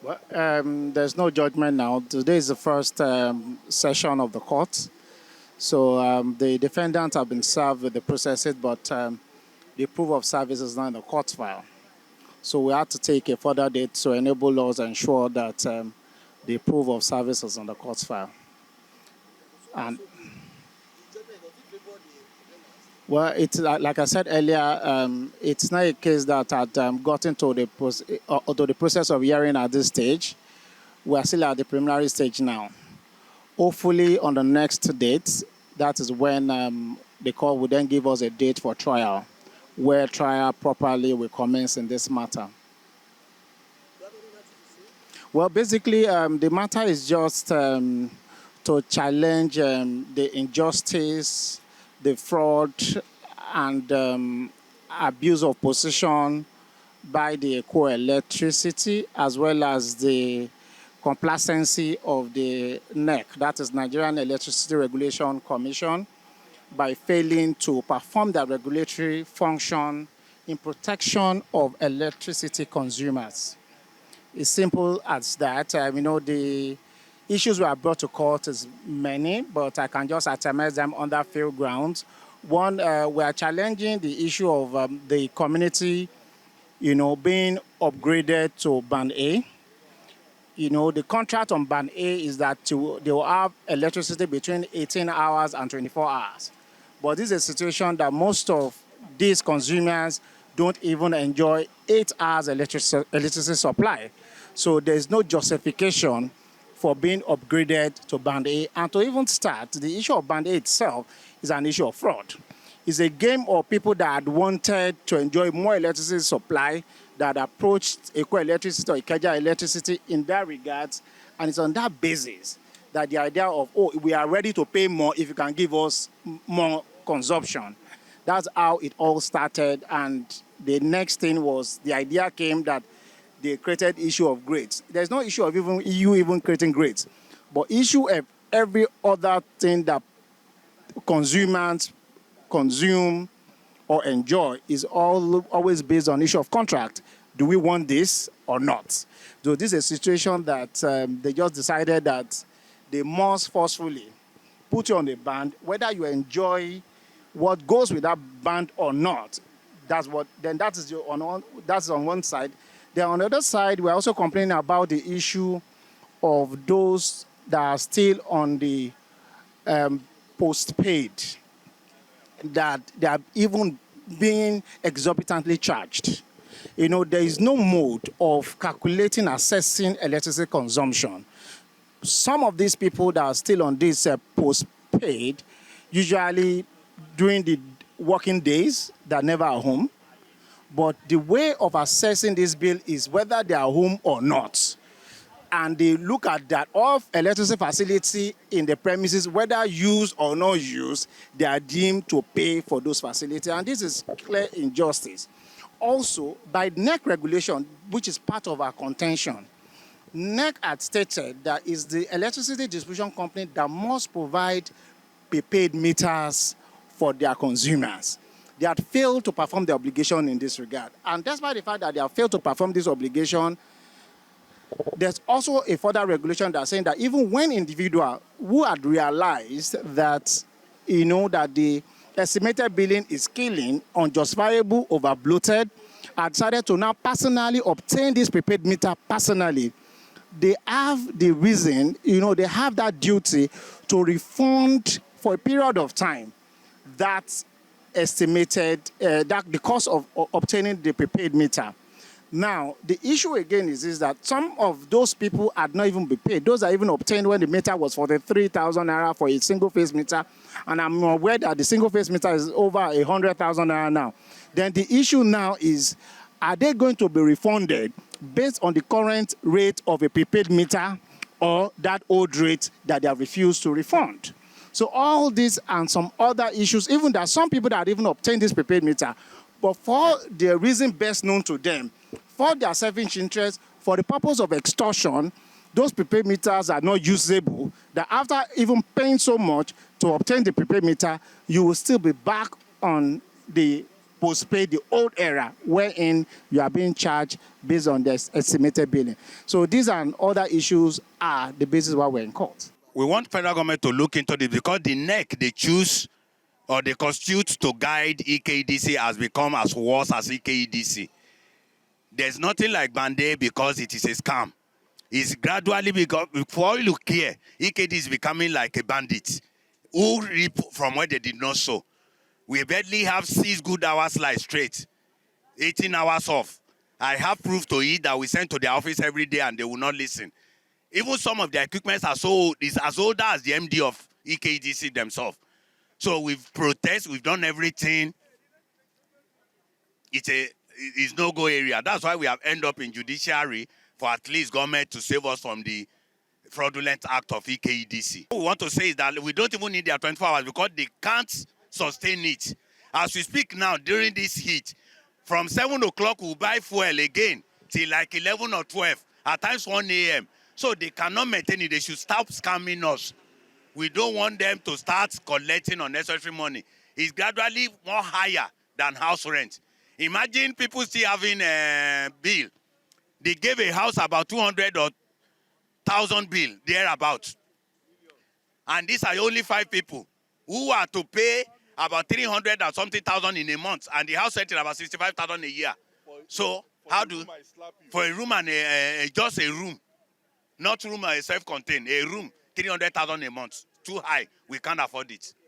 Well, there's no judgment now. Today is the first session of the court. So the defendants have been served with the processes, but the proof of service is not in the court file. So we had to take a further date to enable us ensure that the proof of service is on the court file. And well, it's like I said earlier, it's not a case that had gotten to the process of hearing at this stage. We are still at the preliminary stage now. Hopefully, on the next date, that is when the court will then give us a date for trial, where trial properly will commence in this matter. Well, basically, the matter is just to challenge the injustice, the fraud, and abuse of position by the EKEDC, as well as the complacency of the NEC, that is Nigerian Electricity Regulation Commission, by failing to perform their regulatory function in protection of electricity consumers. It's simple as that. The issues we are brought to court is many, but I can just itemize them under few grounds. One, we are challenging the issue of the community, being upgraded to Band A. The contract on Band A is that they will have electricity between 18 hours and 24 hours. But this is a situation that most of these consumers don't even enjoy 8 hours electricity supply. So there's no justification for being upgraded to Band A. And to even start, the issue of Band A itself is an issue of fraud. It's a game of people that had wanted to enjoy more electricity supply that approached EKEDC or Ikeja Electricity in that regard, and it's on that basis that the idea of, we are ready to pay more if you can give us more consumption. That's how it all started, and the next thing was the idea came that they created issue of grades. There's no issue of even creating grades, but issue of every other thing that consumers consume or enjoy is always based on issue of contract. Do we want this or not? So this is a situation that they just decided that they must forcefully put you on the band, whether you enjoy what goes with that band or not. That's on one side. Then on the other side, we're also complaining about the issue of those that are still on the postpaid, that they are even being exorbitantly charged. There is no mode of calculating, assessing electricity consumption. Some of these people that are still on this postpaid, usually during the working days, they're never at home. But the way of assessing this bill is whether they are home or not. And they look at that of electricity facility in the premises, whether used or not used, they are deemed to pay for those facilities. And this is clear injustice. Also, by NEC regulation, which is part of our contention, NEC had stated that it's the electricity distribution company that must provide prepaid meters for their consumers. They had failed to perform the obligation in this regard. And despite the fact that they have failed to perform this obligation, there's also a further regulation that's saying that even when individual who had realized that, that the estimated billing is killing, unjustifiable, over bloated, are decided to now personally obtain this prepaid meter personally, they have the reason, they have that duty to refund for a period of time that estimated, that the cost of obtaining the prepaid meter. Now, the issue again is that some of those people had not even been paid. Those are even obtained when the meter was 43,000 naira for a single phase meter. And I'm aware that the single phase meter is over 100,000 naira now. Then the issue now is, are they going to be refunded based on the current rate of a prepaid meter or that old rate that they have refused to refund? So all this and some other issues, even that some people that even obtained this prepaid meter, but for the reason best known to them, for their selfish interest, for the purpose of extortion, those prepaid meters are not usable, that after even paying so much to obtain the prepaid meter, you will still be back on the postpay the old era wherein you are being charged based on the estimated billing. So these and other issues are the basis why we're in court. We want federal government to look into this because the NEC they choose or they constitute to guide EKEDC has become as worse as EKEDC. There's nothing like Band-Aid because it is a scam. It's gradually because for all you look here, EKEDC is becoming like a bandit who reap from where they did not sow. We barely have 6 good hours like straight, 18 hours off. I have proof to it that we send to their office every day and they will not listen. Even some of their equipment are so old, is as old as the MD of EKEDC themselves. So we've protested, we've done everything. It's no-go area. That's why we have ended up in judiciary for at least government to save us from the fraudulent act of EKEDC. What we want to say is that we don't even need their 24 hours because they can't sustain it. As we speak now, during this heat, from 7 o'clock we'll buy fuel again till like 11 or 12, at times 1 a.m. So they cannot maintain it. They should stop scamming us. We don't want them to start collecting unnecessary money. It's gradually more higher than house rent. Imagine people still having a bill. They gave a house about 200 or 1,000 bill, thereabouts. And these are only 5 people who are to pay about 300 or something thousand in a month. And the house rent is about 65,000 a year. So how do, for a room and just a room, not room self-contained, a room, 300,000 a month. Too high. We can't afford it.